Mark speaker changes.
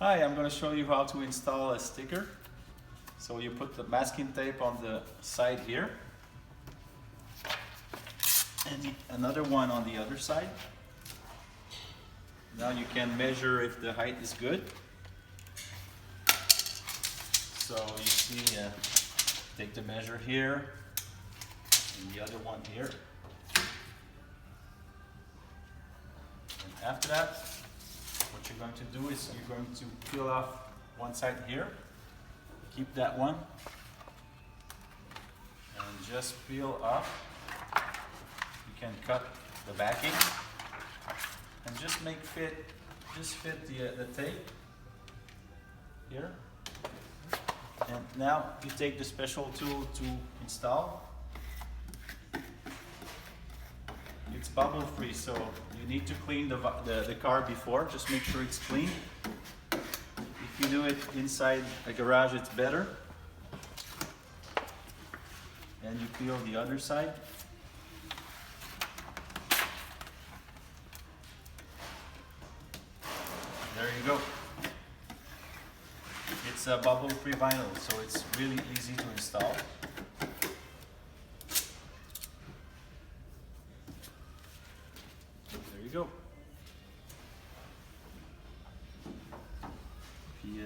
Speaker 1: Hi, I'm going to show you how to install a sticker. So you put the masking tape on the side here and another one on the other side. Now you can measure if the height is good. So you see, take the measure here and the other one here. And after that, what you're going to do is you're going to peel off one side here. Keep that one and just peel off. You can cut the backing and just fit the tape here. And now you take the special tool to install. It's bubble free, so you need to clean the car before. Just make sure it's clean. If you do it inside a garage, it's better. And you peel the other side. There you go. It's a bubble-free vinyl, so it's really easy to install. There you go. Puis